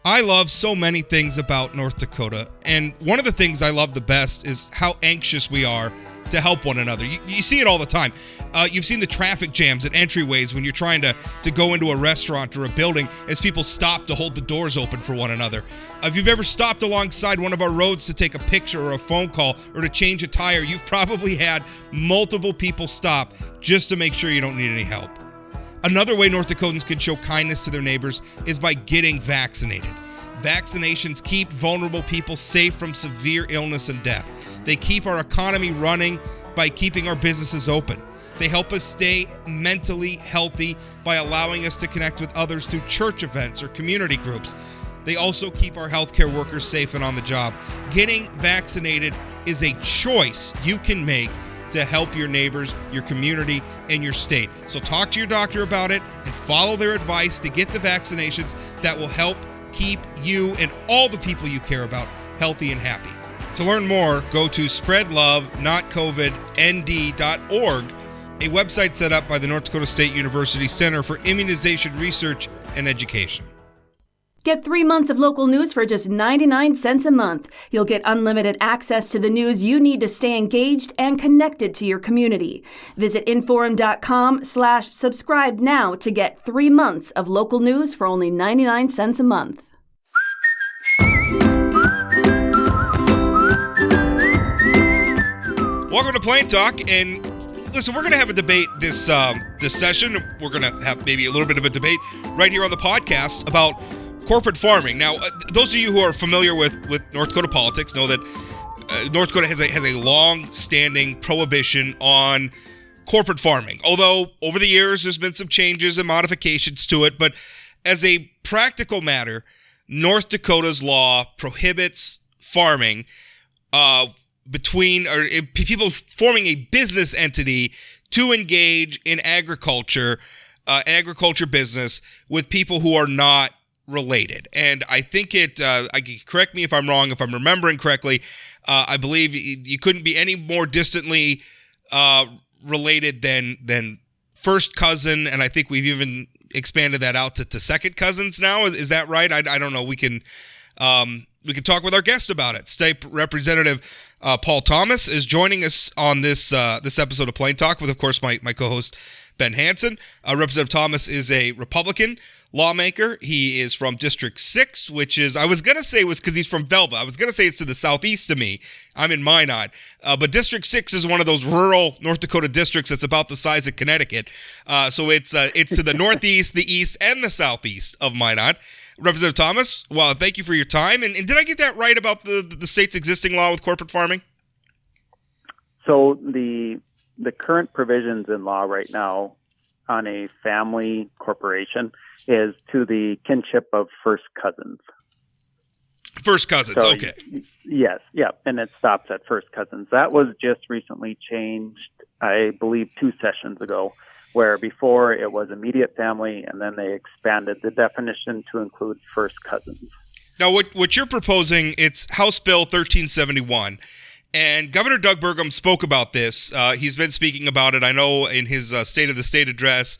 I love so many things about North Dakota, and one of the things I love the best is how anxious we are to help one another. You see it all the time. You've seen the traffic jams at entryways when you're trying to go into a restaurant or a building as people stop to hold the doors open for one another. If you've ever stopped alongside one of our roads to take a picture or a phone call or to change a tire, you've probably had multiple people stop just to make sure you don't need any help. Another way North Dakotans can show kindness to their neighbors is by getting vaccinated. Vaccinations keep vulnerable people safe from severe illness and death. They keep our economy running by keeping our businesses open. They help us stay mentally healthy by allowing us to connect with others through church events or community groups. They also keep our healthcare workers safe and on the job. Getting vaccinated is a choice you can make to help your neighbors, your community, and your state. So talk to your doctor about it and follow their advice to get the vaccinations that will help keep you and all the people you care about healthy and happy. To learn more, go to spreadlovenotcovidnd.org, a website set up by the North Dakota State University Center for Immunization Research and Education. Get 3 months of local news for just 99 cents a month. You'll get unlimited access to the news you need to stay engaged and connected to your community. Visit inforum.com/subscribe now to get 3 months of local news for only 99 cents a month. Welcome to Plain Talk, and listen, we're going to have a debate this session. We're going to have maybe a little bit of a debate right here on the podcast about corporate farming. Now, those of you who are familiar with North Dakota politics know that North Dakota has a long-standing prohibition on corporate farming. Although over the years there's been some changes and modifications to it, but as a practical matter, North Dakota's law prohibits farming between people forming a business entity to engage in agriculture business with people who are not related. And I think correct me if I'm wrong, if I'm remembering correctly, I believe you couldn't be any more distantly related than first cousin, and I think we've even expanded that out to second cousins now. Is that right? I don't know. We can talk with our guest about it. State Representative Paul Thomas is joining us on this episode of Plain Talk with, of course, my co-host Ben Hansen. Representative Thomas is a Republican lawmaker. He is from District 6, which is, I was going to say was because he's from Velva. I was going to say it's to the southeast of me. I'm in Minot. But District 6 is one of those rural North Dakota districts that's about the size of Connecticut. So it's to the northeast, the east, and the southeast of Minot. Representative Thomas, well, thank you for your time. And did I get that right about the state's existing law with corporate farming? So the current provisions in law right now on a family corporation is to the kinship of first cousins. First cousins, so, okay. Yes, yeah, and it stops at first cousins. That was just recently changed, I believe, 2 sessions ago, where before it was immediate family, and then they expanded the definition to include first cousins. Now, what you're proposing, it's House Bill 1371, and Governor Doug Burgum spoke about this. He's been speaking about it, I know, in his State of the State address,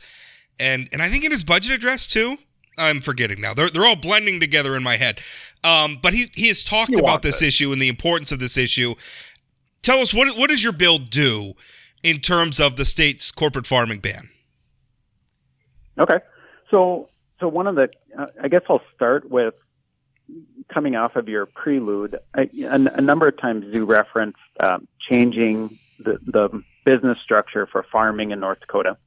and I think in his budget address too. I'm forgetting now. They're all blending together in my head. But he has talked about this issue and the importance of this issue. Tell us, what does your bill do in terms of the state's corporate farming ban? Okay. So one of the, I guess I'll start with coming off of your prelude. A number of times you referenced changing the business structure for farming in North Dakota.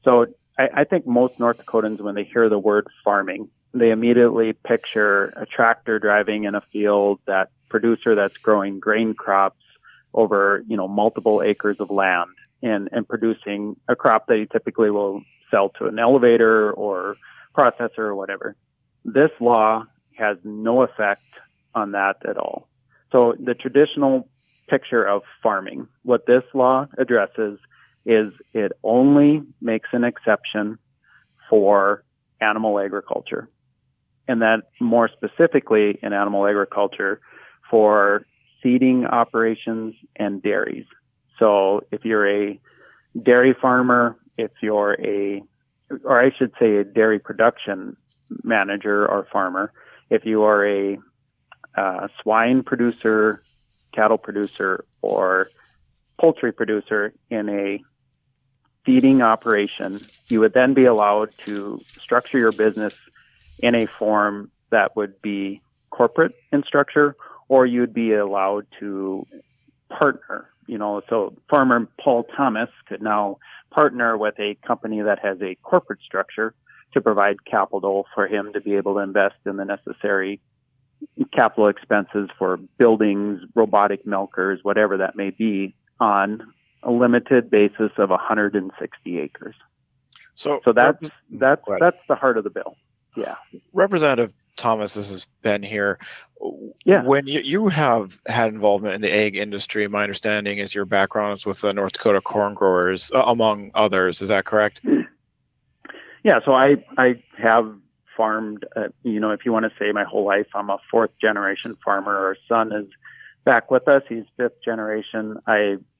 So I think most North Dakotans, when they hear the word farming, they immediately picture a tractor driving in a field, that producer that's growing grain crops over, multiple acres of land and producing a crop that he typically will sell to an elevator or processor or whatever. This law has no effect on that at all. So the traditional picture of farming, what this law addresses is it only makes an exception for animal agriculture. And that more specifically in animal agriculture for feeding operations and dairies. So if you're a dairy farmer, if you're a dairy production manager or farmer, if you are a swine producer, cattle producer, or poultry producer in a feeding operation, you would then be allowed to structure your business in a form that would be corporate in structure, or you'd be allowed to partner. So farmer Paul Thomas could now partner with a company that has a corporate structure to provide capital for him to be able to invest in the necessary capital expenses for buildings, robotic milkers, whatever that may be, on a limited basis of 160 acres. So that's the heart of the bill. Yeah. Representative Thomas, this has been here. Yeah. When you have had involvement in the egg industry, my understanding is your background is with the North Dakota corn growers, among others. Is that correct? Yeah. So I have farmed, if you want to say my whole life. I'm a fourth generation farmer. Our son is back with us. He's fifth generation.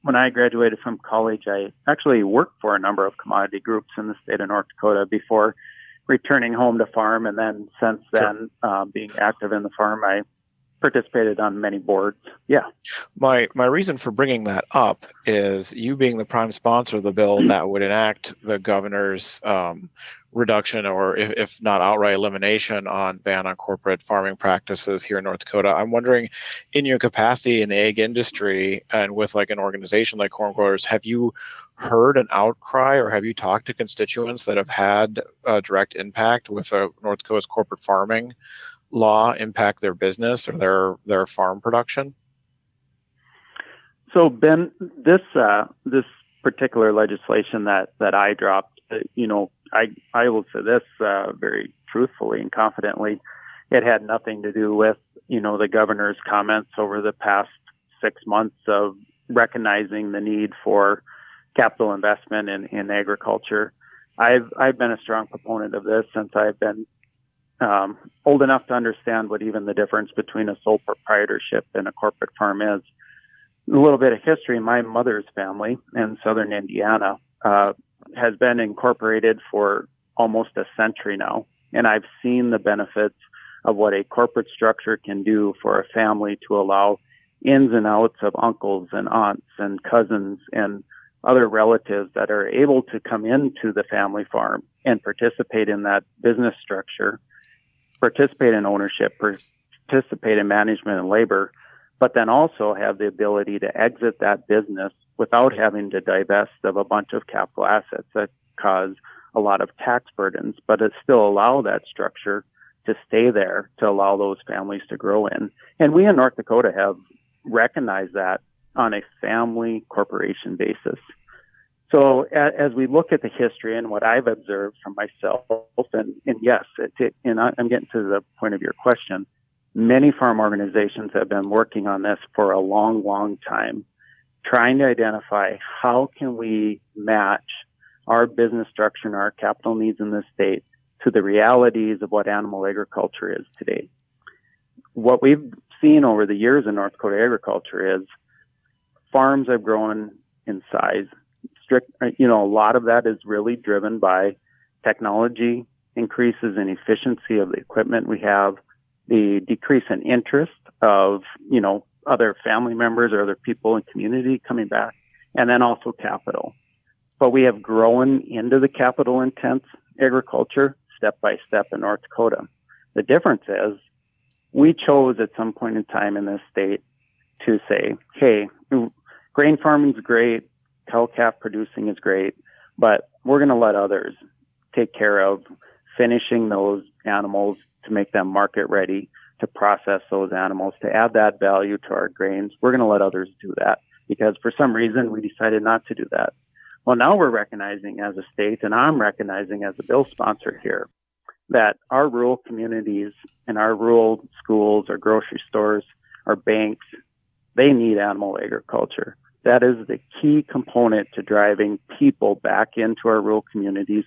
When I graduated from college, I actually worked for a number of commodity groups in the state of North Dakota before returning home to farm. And then since then, being active in the farm, I participated on many boards. Yeah. My reason for bringing that up is you being the prime sponsor of the bill that would enact the governor's reduction, or if not outright elimination, on ban on corporate farming practices here in North Dakota. I'm wondering, in your capacity in the egg industry and with like an organization like Corn Growers, have you heard an outcry, or have you talked to constituents that have had a direct impact with North Dakota's corporate farming law impact their business or their farm production? So Ben, this particular legislation that I dropped, I will say this very truthfully and confidently. It had nothing to do with, the governor's comments over the past 6 months of recognizing the need for capital investment in agriculture. I've been a strong proponent of this since I've been old enough to understand what even the difference between a sole proprietorship and a corporate farm is. A little bit of history. My mother's family in southern Indiana has been incorporated for almost a century now. And I've seen the benefits of what a corporate structure can do for a family to allow ins and outs of uncles and aunts and cousins and other relatives that are able to come into the family farm and participate in that business structure, participate in ownership, participate in management and labor, but then also have the ability to exit that business without having to divest of a bunch of capital assets that cause a lot of tax burdens, but it still allow that structure to stay there to allow those families to grow in. And we in North Dakota have recognized that on a family corporation basis. So as we look at the history and what I've observed from myself, and yes, I'm getting to the point of your question, many farm organizations have been working on this for a long, long time, trying to identify how can we match our business structure and our capital needs in this state to the realities of what animal agriculture is today. What we've seen over the years in North Dakota agriculture is farms have grown in size. A lot of that is really driven by technology, increases in efficiency of the equipment we have, the decrease in interest of, other family members or other people in community coming back, and then also capital. But we have grown into the capital intense agriculture step by step in North Dakota. The difference is we chose at some point in time in this state to say, hey, grain farming is great, cow-calf producing is great, but we're going to let others take care of finishing those animals to make them market ready, to process those animals, to add that value to our grains. We're going to let others do that because for some reason we decided not to do that. Well, now we're recognizing as a state, and I'm recognizing as a bill sponsor here, that our rural communities and our rural schools, our grocery stores, our banks, they need animal agriculture. That is the key component to driving people back into our rural communities,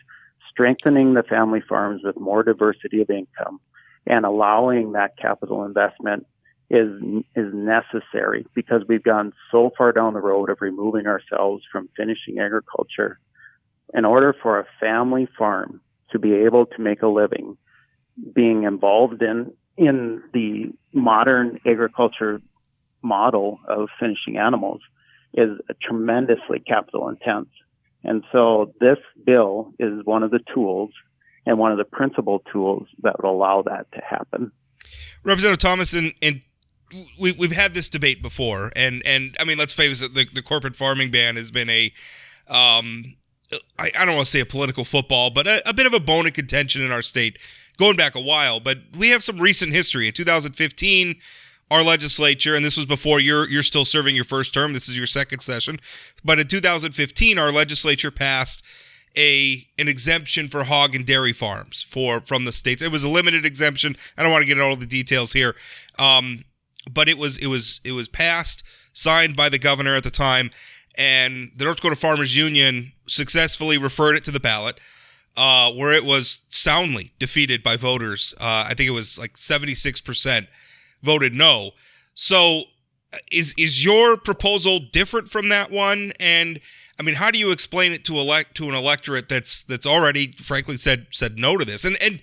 strengthening the family farms with more diversity of income, and allowing that capital investment is necessary because we've gone so far down the road of removing ourselves from finishing agriculture. In order for a family farm to be able to make a living, being involved in in the modern agriculture model of finishing animals is tremendously capital intense. And so this bill is one of the tools and one of the principal tools that will allow that to happen. Representative Thomas, and we've had this debate before, and I mean, let's face it, the corporate farming ban has been I don't want to say a political football, but a bit of a bone of contention in our state going back a while. But we have some recent history. In 2015, our legislature, and this was before you're still serving your first term, this is your second session, but in 2015, our legislature passed an exemption for hog and dairy farms from the states. It was a limited exemption. I don't want to get into all the details here, but it was passed, signed by the governor at the time, and the North Dakota Farmers Union successfully referred it to the ballot, where it was soundly defeated by voters. I think it was like 76% voted no. So is your proposal different from that one? And I mean, how do you explain it to an electorate that's already frankly said no to this? And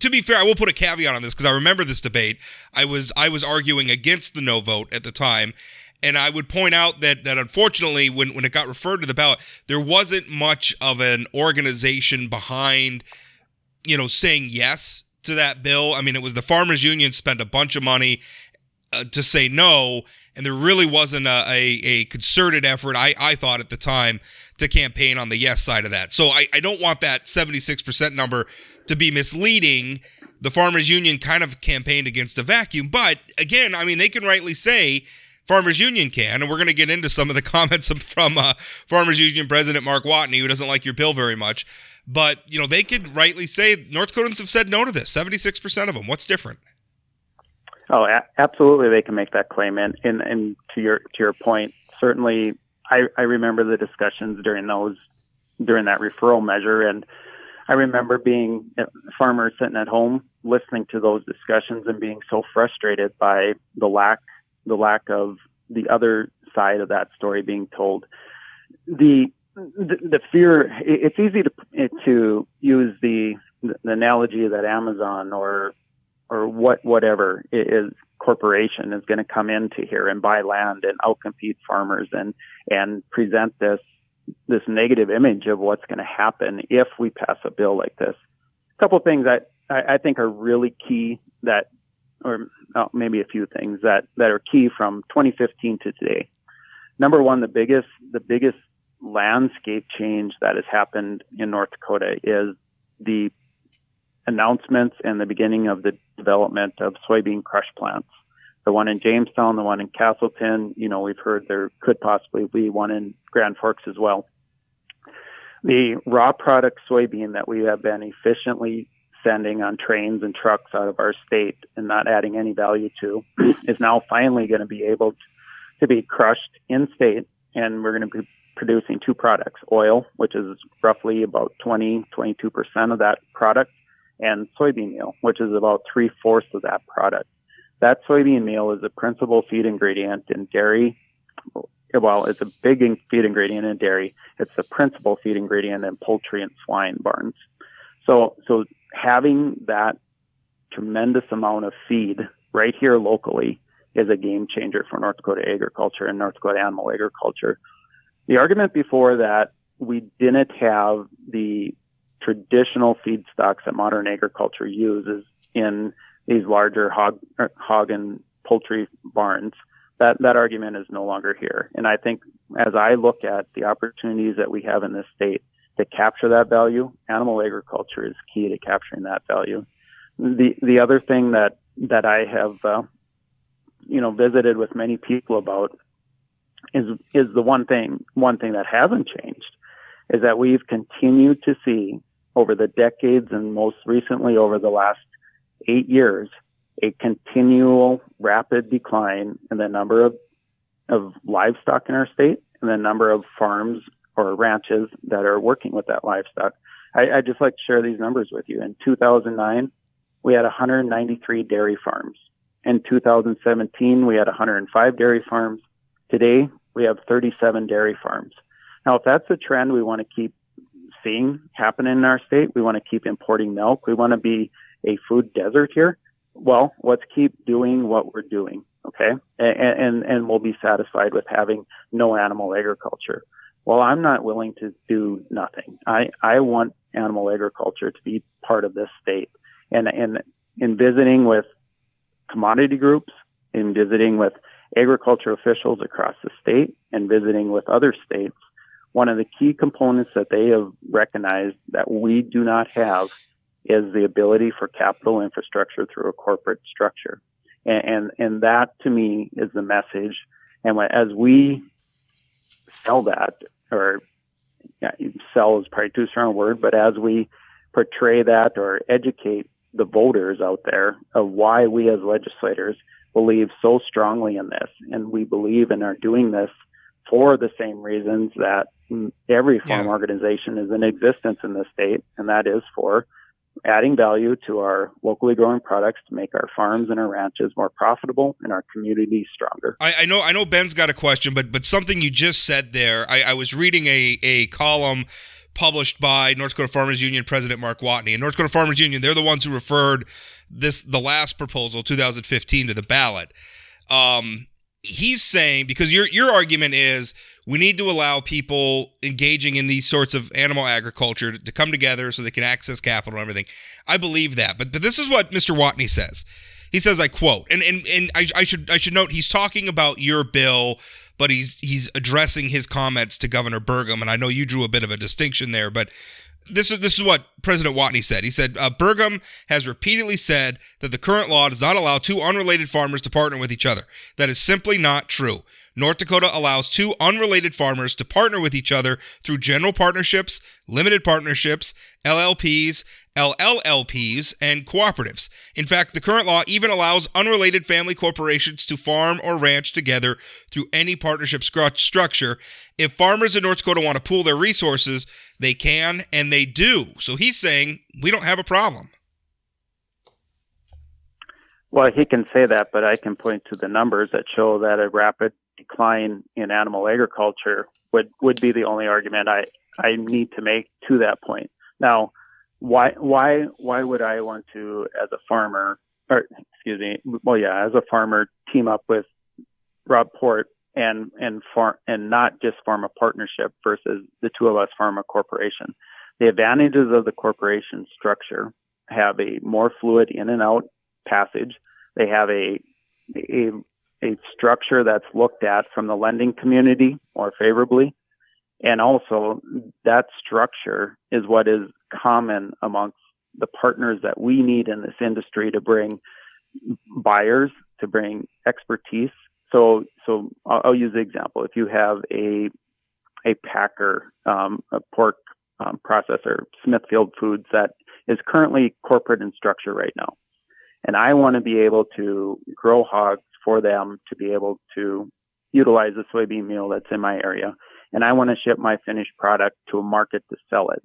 to be fair, I will put a caveat on this because I remember this debate. I was arguing against the no vote at the time. And I would point out that unfortunately, when it got referred to the ballot, there wasn't much of an organization behind, saying yes to that bill. I mean, it was the Farmers Union spent a bunch of money to say no, and there really wasn't a concerted effort, I thought at the time, to campaign on the yes side of that. So I don't want that 76% number to be misleading. The Farmers Union kind of campaigned against a vacuum. But again, I mean, they can rightly say, Farmers Union can, and we're going to get into some of the comments from Farmers Union President Mark Watney, who doesn't like your bill very much. But, they could rightly say North Dakotans have said no to this, 76% of them. What's different? Oh, absolutely, they can make that claim. And to your point, certainly, I remember the discussions during that referral measure, and I remember being a farmer sitting at home listening to those discussions and being so frustrated by the lack of the other side of that story being told. The fear, it's easy to use the analogy that Amazon or whatever is corporation is going to come into here and buy land and outcompete farmers and present this negative image of what's going to happen if we pass a bill like this. A couple of things that I think are really key or maybe a few things that are key from 2015 to today. Number one, the biggest landscape change that has happened in North Dakota is the announcements and the beginning of the development of soybean crush plants. The one in Jamestown, the one in Castleton, we've heard there could possibly be one in Grand Forks as well. The raw product soybean that we have been efficiently sending on trains and trucks out of our state and not adding any value to is now finally going to be able to be crushed in state, and we're going to be producing two products: oil, which is roughly about 22% of that product, and soybean meal, which is about 3/4 of that product. That soybean meal is a principal feed ingredient in dairy. Well, it's a big feed ingredient in dairy. It's the principal feed ingredient in poultry and swine barns. So having that tremendous amount of feed right here locally is a game changer for North Dakota agriculture and North Dakota animal agriculture. The argument before that we didn't have the traditional feedstocks that modern agriculture uses in these larger hog and poultry barns, that argument is no longer here. And I think as I look at the opportunities that we have in this state to capture that value, animal agriculture is key to capturing that value. The other thing that I have visited with many people about is the one thing that hasn't changed is that we've continued to see over the decades and most recently over the last 8 years a continual rapid decline in the number of livestock in our state and the number of farms or ranches that are working with that livestock. I'd just like to share these numbers with you. In 2009, we had 193 dairy farms. In 2017, we had 105 dairy farms. Today, we have 37 dairy farms. Now, if that's a trend we want to keep seeing happen in our state, we want to keep importing milk, we want to be a food desert here, well, let's keep doing what we're doing, okay? And we'll be satisfied with having no animal agriculture. Well, I'm not willing to do nothing. I want animal agriculture to be part of this state. And in visiting with commodity groups, in visiting with agriculture officials across the state, and visiting with other states, one of the key components that they have recognized that we do not have is the ability for capital infrastructure through a corporate structure. And that, to me, is the message. And as we sell that, or sell is probably too strong a word, but as we portray that or educate the voters out there of why we as legislators believe so strongly in this, and we believe and are doing this for the same reasons that every farm organization is in existence in the state, and that is for adding value to our locally growing products to make our farms and our ranches more profitable and our communities stronger. I know Ben's got a question, but something you just said there, I was reading a column published by North Dakota Farmers Union President Mark Watney. And North Dakota Farmers Union, they're the ones who referred the last proposal, 2015, to the ballot. He's saying, because your argument is we need to allow people engaging in these sorts of animal agriculture to come together so they can access capital and everything. I believe that. But this is what Mr. Watney says. He says, I quote, and I should note he's talking about your bill, but he's addressing his comments to Governor Burgum, and I know you drew a bit of a distinction there, but this is what President Watney said. He said, Burgum has repeatedly said that the current law does not allow two unrelated farmers to partner with each other. That is simply not true. North Dakota allows two unrelated farmers to partner with each other through general partnerships, limited partnerships, LLPs, LLLPs, and cooperatives. In fact, the current law even allows unrelated family corporations to farm or ranch together through any partnership structure. If farmers in North Dakota want to pool their resources, they can, and they do. So he's saying we don't have a problem. Well, he can say that, but I can point to the numbers that show that a rapid decline in animal agriculture would be the only argument I need to make to that point. Now, why would I want to, as a farmer, as a farmer, team up with Rob Port and not just form a partnership versus the two of us form a corporation? The advantages of the corporation structure have a more fluid in and out passage. They have a structure that's looked at from the lending community more favorably. And also that structure is what is common amongst the partners that we need in this industry to bring buyers, to bring expertise. So I'll use the example. If you have a packer, a pork processor, Smithfield Foods, that is currently corporate in structure right now, and I want to be able to grow hogs for them to be able to utilize the soybean meal that's in my area, and I want to ship my finished product to a market to sell it.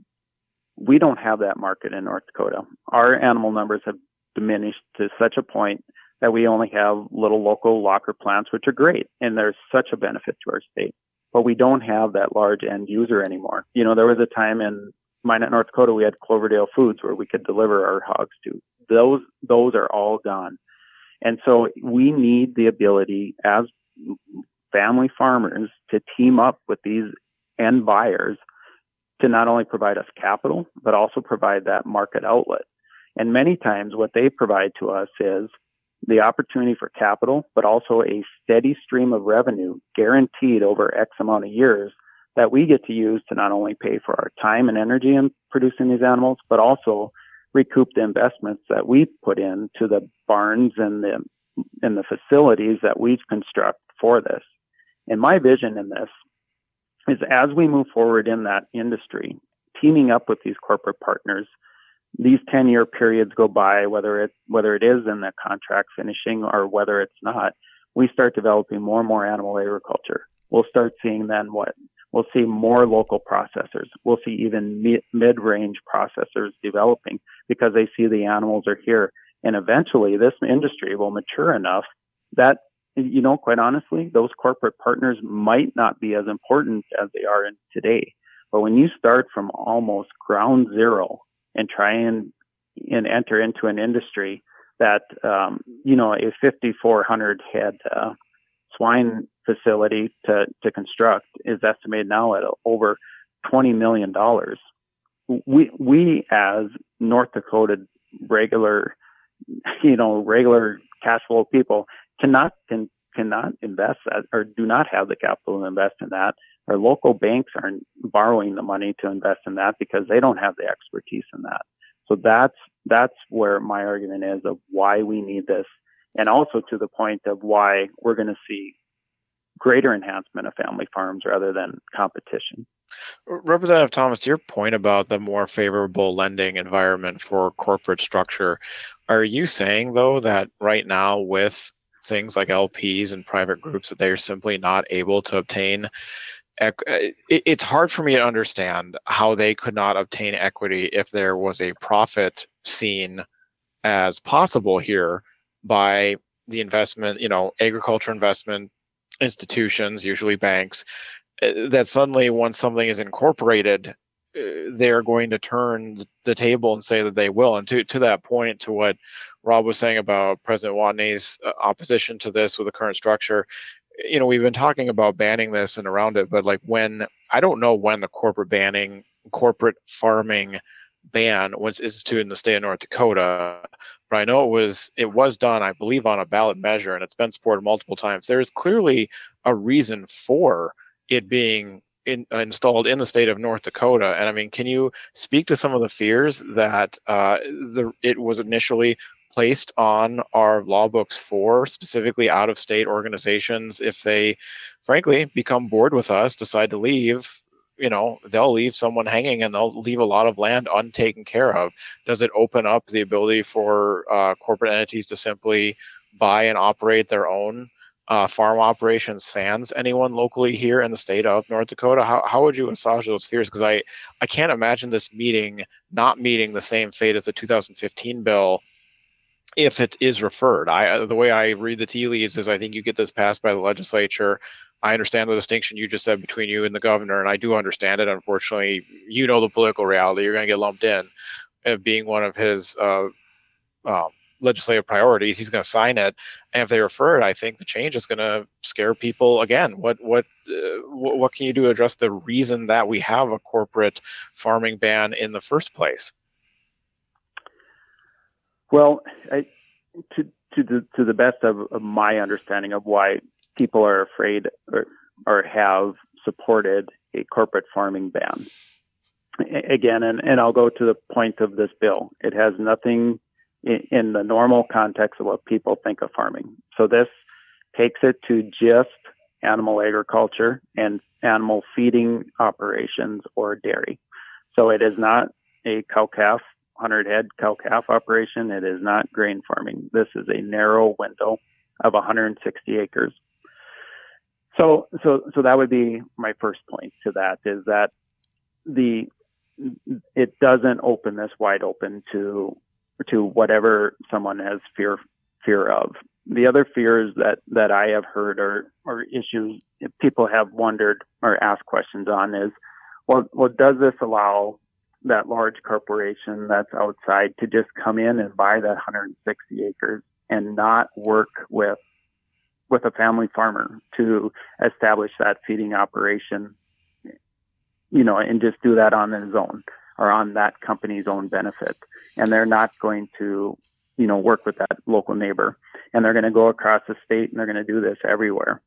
We don't have that market in North Dakota. Our animal numbers have diminished to such a point that we only have little local locker plants, which are great, and there's such a benefit to our state. But we don't have that large end user anymore. You know, there was a time in Minot, North Dakota, we had Cloverdale Foods where we could deliver our hogs to. Those are all gone. And so we need the ability as family farmers to team up with these end buyers to not only provide us capital, but also provide that market outlet. And many times what they provide to us is the opportunity for capital, but also a steady stream of revenue guaranteed over X amount of years that we get to use to not only pay for our time and energy in producing these animals, but also recoup the investments that we put into the barns and the facilities that we construct for this. And my vision in this is as we move forward in that industry, teaming up with these corporate partners, these 10-year periods go by, whether it is in the contract finishing or whether it's not, we start developing more and more animal agriculture. We'll start seeing then what? We'll see more local processors. We'll see even mid-range processors developing because they see the animals are here. And eventually this industry will mature enough that, you know, quite honestly, those corporate partners might not be as important as they are in today. But when you start from almost ground zero and try and enter into an industry that, a 5,400 head swine facility to construct is estimated now at over $20 million. We as North Dakota regular cash flow people cannot invest that, or do not have the capital to invest in that. Our local banks aren't borrowing the money to invest in that because they don't have the expertise in that. So that's where my argument is of why we need this, and also to the point of why we're going to see greater enhancement of family farms rather than competition. Representative Thomas, to your point about the more favorable lending environment for corporate structure, are you saying, though, that right now with things like LPs and private groups that they're simply not able to obtain? It's hard for me to understand how they could not obtain equity if there was a profit seen as possible here by the investment, agriculture investment institutions, usually banks, that suddenly once something is incorporated, they're going to turn the table and say that they will. And to that point, to what Rob was saying about President Watney's opposition to this with the current structure, we've been talking about banning this and around it, but I don't know when the corporate farming ban was instituted in the state of North Dakota, but I know it was done, I believe, on a ballot measure, and it's been supported multiple times. There is clearly a reason for it being installed in the state of North Dakota. And can you speak to some of the fears that it was initially placed on our law books for specifically out-of-state organizations? If they, frankly, become bored with us, decide to leave, they'll leave someone hanging and they'll leave a lot of land untaken care of. Does it open up the ability for corporate entities to simply buy and operate their own farm operations sans anyone locally here in the state of North Dakota? How would you assuage those fears? Because I can't imagine this not meeting the same fate as the 2015 bill if it is referred. The way I read the tea leaves is I think you get this passed by the legislature. I understand the distinction you just said between you and the governor, and I do understand it. Unfortunately, the political reality. You're going to get lumped in being one of his legislative priorities. He's going to sign it, and if they refer it, I think the change is going to scare people again. What can you do to address the reason that we have a corporate farming ban in the first place? Well, to the best of my understanding of why people are afraid or have supported a corporate farming ban, again, and I'll go to the point of this bill. It has nothing in the normal context of what people think of farming. So this takes it to just animal agriculture and animal feeding operations or dairy. So it is not a cow-calf, 100-head cow-calf operation. It is not grain farming. This is a narrow window of 160 acres. So that would be my first point to that, is that it doesn't open this wide open to whatever someone has fear of. The other fears that I have heard or issues people have wondered or asked questions on is, well, does this allow that large corporation that's outside to just come in and buy that 160 acres and not work with a family farmer to establish that feeding operation, and just do that on his own or on that company's own benefit? And they're not going to, work with that local neighbor, and they're going to go across the state and they're going to do this everywhere.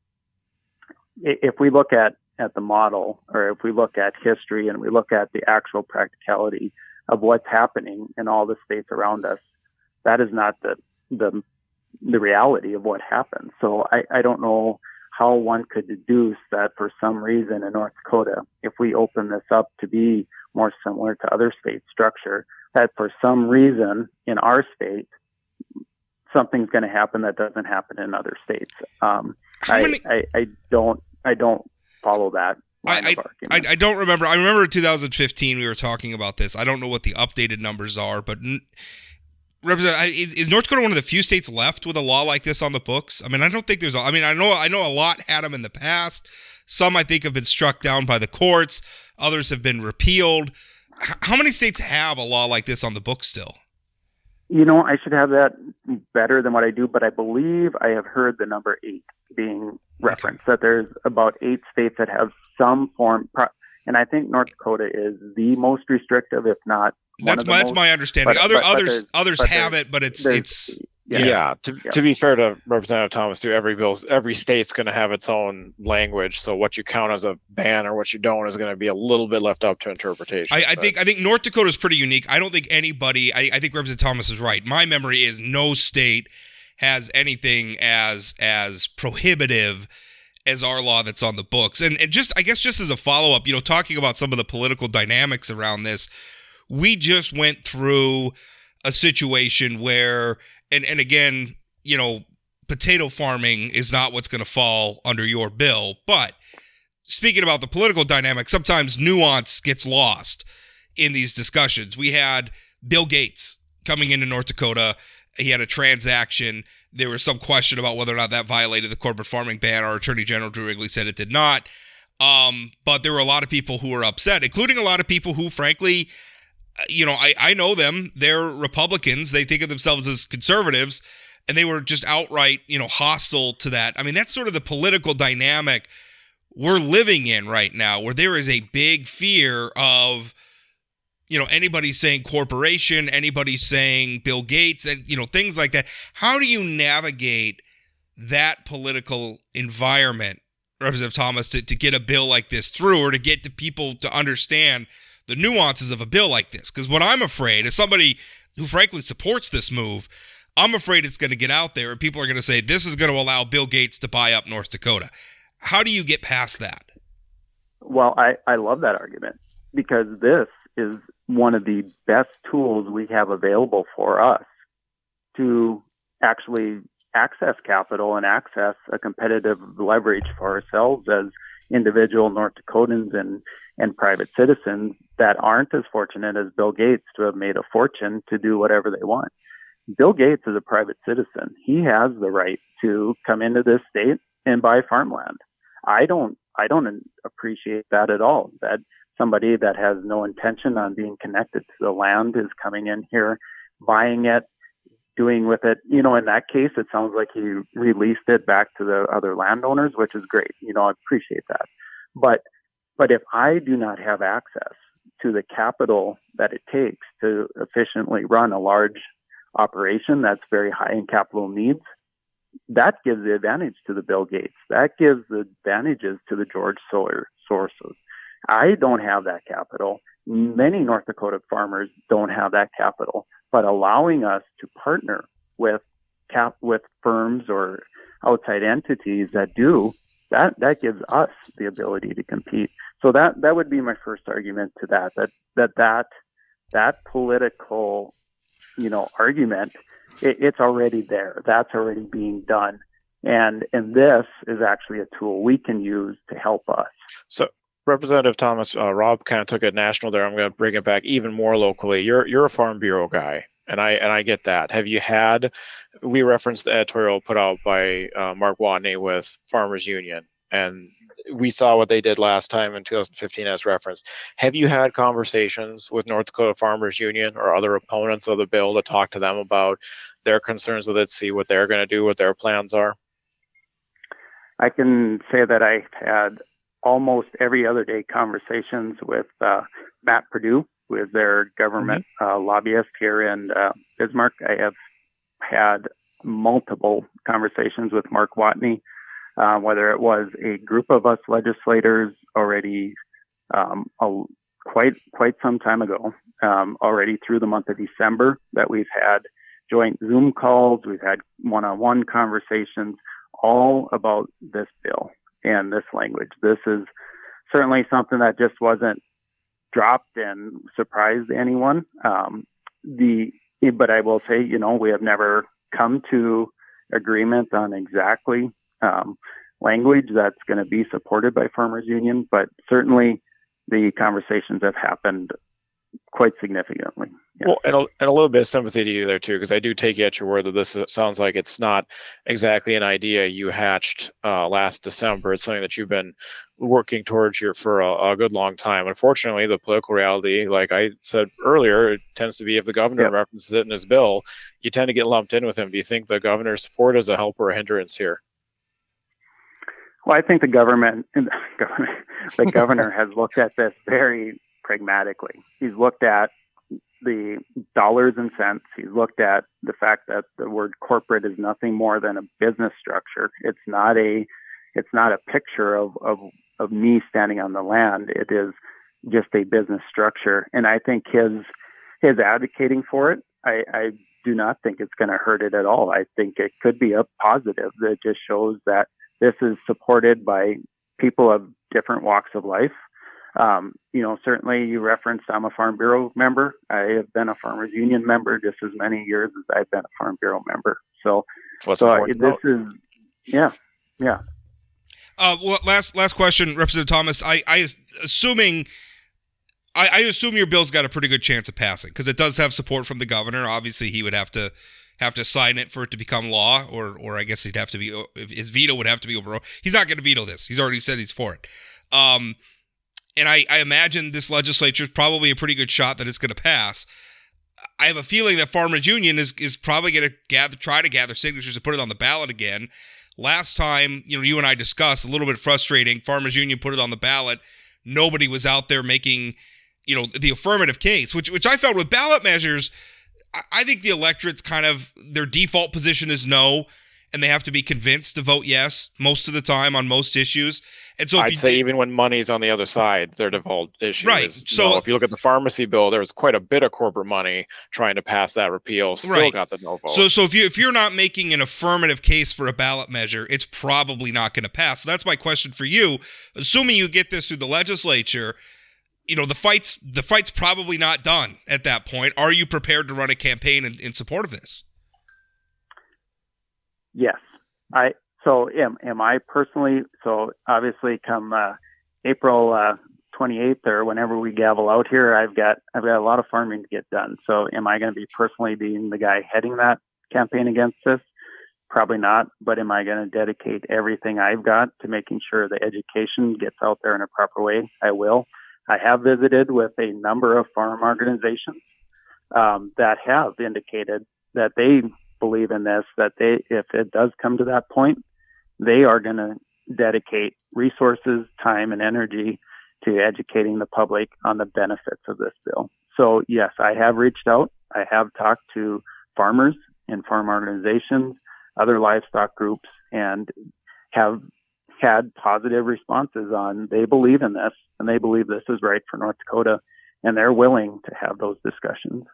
If we look at the model, or if we look at history and we look at the actual practicality of what's happening in all the states around us, that is not the reality of what happens. So I don't know how one could deduce that for some reason in North Dakota, if we open this up to be more similar to other state structure, that for some reason in our state, something's going to happen that doesn't happen in other states. I don't follow that. I don't remember. I remember in 2015 we were talking about this. I don't know what the updated numbers are, but is North Dakota one of the few states left with a law like this on the books? I don't think there's. I know a lot had them in the past. Some I think have been struck down by the courts. Others have been repealed. How many states have a law like this on the books still? I should have that better than what I do, but I believe I have heard the number 8 being referenced, that there's about 8 states that have some form, and I think North Dakota is the most restrictive, if not one of the most. That's my understanding. Others have it, but it's yeah. To be fair to Representative Thomas, too, every state's going to have its own language. So what you count as a ban or what you don't is going to be a little bit left up to interpretation. I think North Dakota is pretty unique. I don't think anybody. I think Representative Thomas is right. My memory is no state has anything as prohibitive as our law that's on the books. And just as a follow up, talking about some of the political dynamics around this, we just went through a situation where. And again, potato farming is not what's going to fall under your bill. But speaking about the political dynamic, sometimes nuance gets lost in these discussions. We had Bill Gates coming into North Dakota. He had a transaction. There was some question about whether or not that violated the corporate farming ban. Our Attorney General Drew Wrigley said it did not. But there were a lot of people who were upset, including a lot of people who, frankly, I know them. They're Republicans. They think of themselves as conservatives, and they were just outright, hostile to that. I mean, that's sort of the political dynamic we're living in right now, where there is a big fear of, anybody saying corporation, anybody saying Bill Gates, and, things like that. How do you navigate that political environment, Representative Thomas, to get a bill like this through, or to get to people to understand the nuances of a bill like this? Because what I'm afraid, as somebody who frankly supports this move, I'm afraid it's going to get out there and people are going to say this is going to allow Bill Gates to buy up North Dakota. How do you get past that? Well, I love that argument, because this is one of the best tools we have available for us to actually access capital and access a competitive leverage for ourselves as individual North Dakotans and private citizens that aren't as fortunate as Bill Gates to have made a fortune to do whatever they want. Bill Gates is a private citizen. He has the right to come into this state and buy farmland. I don't appreciate that at all, that somebody that has no intention on being connected to the land is coming in here, buying it, doing with it. In that case, it sounds like he released it back to the other landowners, which is great. I appreciate that. But if I do not have access to the capital that it takes to efficiently run a large operation that's very high in capital needs, that gives the advantage to the Bill Gates. That gives the advantages to the George Soros's. I don't have that capital. Many North Dakota farmers don't have that capital. But allowing us to partner with firms or outside entities that do, that gives us the ability to compete. So that would be my first argument to that political, argument. It's already there. That's already being done. And this is actually a tool we can use to help us. So, Representative Thomas, Rob kind of took it national there. I'm going to bring it back even more locally. You're a Farm Bureau guy, and I get that. We referenced the editorial put out by Mark Watney with Farmers Union, and we saw what they did last time in 2015 as referenced. Have you had conversations with North Dakota Farmers Union or other opponents of the bill to talk to them about their concerns with it, see what they're going to do, what their plans are? I can say that I've had almost every other day conversations with Matt Perdue, who is their government lobbyist here in Bismarck. I have had multiple conversations with Mark Watney, whether it was a group of us legislators already quite some time ago, already through the month of December, that we've had joint Zoom calls, we've had one-on-one conversations, all about this bill and this language. This is certainly something that just wasn't dropped and surprised anyone. But I will say, we have never come to agreement on exactly language that's going to be supported by Farmers Union, but certainly the conversations have happened quite significantly. Yeah. Well, and a little bit of sympathy to you there too, because I do take you at your word that this sounds like it's not exactly an idea you hatched last December. It's something that you've been working towards here for a good long time. Unfortunately, the political reality, like I said earlier, it tends to be if the governor references it in his bill, you tend to get lumped in with him. Do you think the governor's support is a help or a hindrance here? Well, I think the governor has looked at this very pragmatically. He's looked at the dollars and cents. He's looked at the fact that the word corporate is nothing more than a business structure. It's not a picture of me standing on the land. It is just a business structure. And I think his advocating for it, I do not think it's going to hurt it at all. I think it could be a positive that just shows that this is supported by people of different walks of life. Certainly you referenced I'm a Farm Bureau member. I have been a Farmers Union member just as many years as I've been a Farm Bureau member. So this is, yeah. Well, last question, Representative Thomas. I assume your bill's got a pretty good chance of passing because it does have support from the governor. Obviously, he would have to sign it for it to become law, or I guess he'd have to be, his veto would have to be overruled. He's not going to veto this. He's already said he's for it. And I imagine this legislature is probably a pretty good shot that it's going to pass. I have a feeling that Farmers Union is probably going to try to gather signatures to put it on the ballot again. Last time, you and I discussed, a little bit frustrating. Farmers Union put it on the ballot. Nobody was out there making, the affirmative case, which I felt with ballot measures. I think the electorate's kind of their default position is no, and they have to be convinced to vote yes most of the time on most issues. And so I'd say even when money's on the other side, their default issue right. is, so if you look at the pharmacy bill, there was quite a bit of corporate money trying to pass that repeal. Still got the no vote. So if you're not making an affirmative case for a ballot measure, it's probably not going to pass. So that's my question for you. Assuming you get this through the legislature, the fight's probably not done at that point. Are you prepared to run a campaign in support of this? Yes. So am I personally, so obviously come April 28th or whenever we gavel out here, I've got a lot of farming to get done. So am I going to be personally being the guy heading that campaign against this? Probably not. But am I going to dedicate everything I've got to making sure the education gets out there in a proper way? I will. I have visited with a number of farm organizations that have indicated that they believe in this, that if it does come to that point, they are going to dedicate resources, time, and energy to educating the public on the benefits of this bill. So yes, I have reached out. I have talked to farmers and farm organizations, other livestock groups, and have had positive responses on they believe in this and they believe this is right for North Dakota, and they're willing to have those discussions.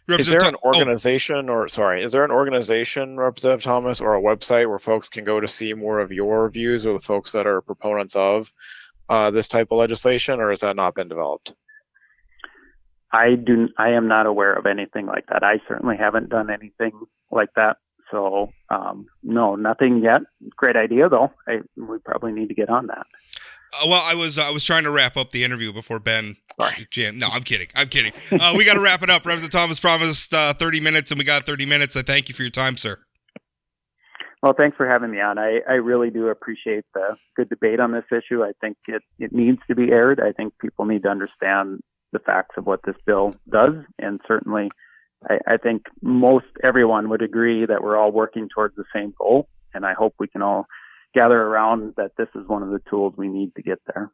Is there an organization, Representative Thomas, or a website where folks can go to see more of your views or the folks that are proponents of this type of legislation, or has that not been developed? I am not aware of anything like that. I certainly haven't done anything like that. So, no, nothing yet. Great idea, though. We probably need to get on that. Well, I was trying to wrap up the interview before Ben. Sorry. No, I'm kidding. We got to wrap it up. Representative Thomas promised 30 minutes, and we got 30 minutes. I thank you for your time, sir. Well, thanks for having me on. I really do appreciate the good debate on this issue. I think it needs to be aired. I think people need to understand the facts of what this bill does, and certainly I think most everyone would agree that we're all working towards the same goal, and I hope we can all gather around that this is one of the tools we need to get there.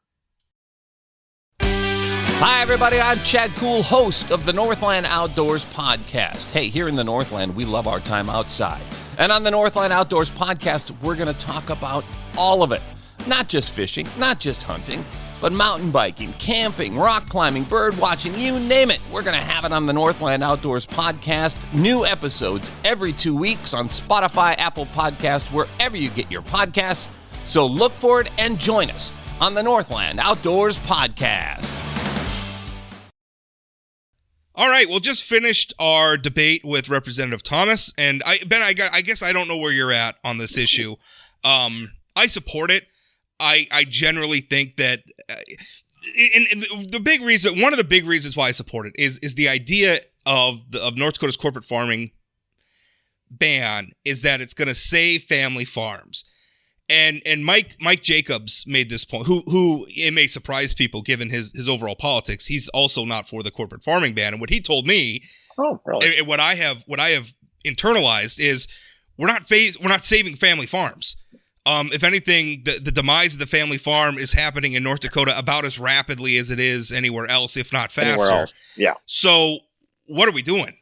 Hi, everybody. I'm Chad Kuhl, host of the Northland Outdoors podcast. Hey, here in the Northland, we love our time outside. And on the Northland Outdoors podcast, we're going to talk about all of it. Not just fishing, not just hunting, but mountain biking, camping, rock climbing, bird watching, you name it. We're going to have it on the Northland Outdoors podcast. New episodes every 2 weeks on Spotify, Apple Podcasts, wherever you get your podcasts. So look for it and join us on the Northland Outdoors podcast. All right, well, just finished our debate with Representative Thomas, and Ben, I guess I don't know where you're at on this issue. I support it. I generally think that and the big reason, one of the big reasons why I support it is the idea of North Dakota's corporate farming ban is that it's going to save family farms. And Mike Jacobs made this point, who it may surprise people given his overall politics. He's also not for the corporate farming ban. And what he told me, really? and what I have internalized is we're not saving family farms. If anything, the demise of the family farm is happening in North Dakota about as rapidly as it is anywhere else, if not faster. Anywhere else. Yeah. So what are we doing?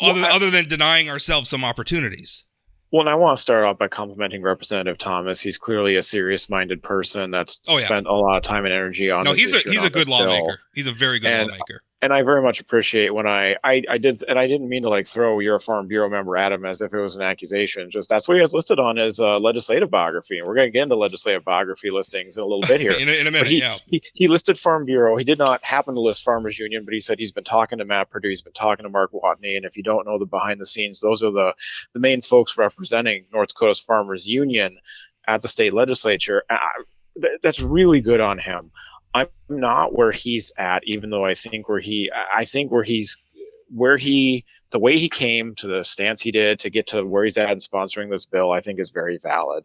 Other than denying ourselves some opportunities. Well, and I want to start off by complimenting Representative Thomas. He's clearly a serious-minded person that's spent a lot of time and energy on this issue. He's a good lawmaker. He's a very good lawmaker. And I very much appreciate when I did, and I didn't mean to like throw your Farm Bureau member at him as if it was an accusation. Just that's what he has listed on his legislative biography, and we're going to get into legislative biography listings in a little bit here. in a minute, he listed Farm Bureau. He did not happen to list Farmers Union, but he said he's been talking to Matt Purdue, he's been talking to Mark Watney, and if you don't know the behind the scenes, those are the main folks representing North Dakota's Farmers Union at the state legislature. That's really good on him. I'm not where he's at, even though the way he came to the stance he did to get to where he's at in sponsoring this bill, I think is very valid.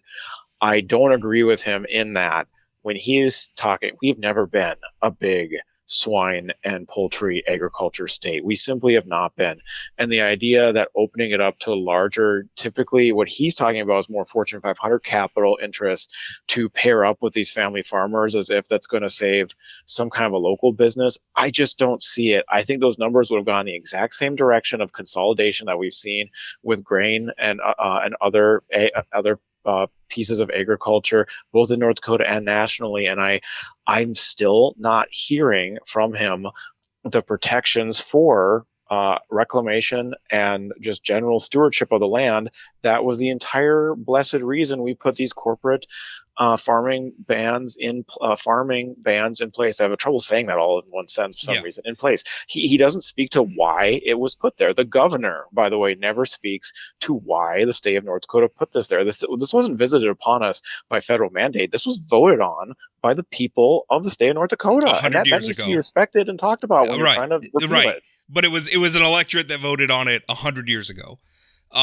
I don't agree with him in that when he is talking, we've never been a big swine and poultry agriculture state. We simply have not been. And the idea that opening it up to larger, typically what he's talking about is more Fortune 500 capital interests to pair up with these family farmers as if that's going to save some kind of a local business. I just don't see it. I think those numbers would have gone the exact same direction of consolidation that we've seen with grain and other pieces of agriculture, both in North Dakota and nationally. And I'm still not hearing from him the protections for reclamation and just general stewardship of the land. That was the entire blessed reason we put these corporate farming bans in place. I have trouble saying that all in one sentence for some reason. In place. He doesn't speak to why it was put there. The governor, by the way, never speaks to why the state of North Dakota put this there. This wasn't visited upon us by federal mandate. This was voted on by the people of the state of North Dakota. And that needs to be respected and talked about when you're trying to repeal it. But it was an electorate that voted on it 100 years ago.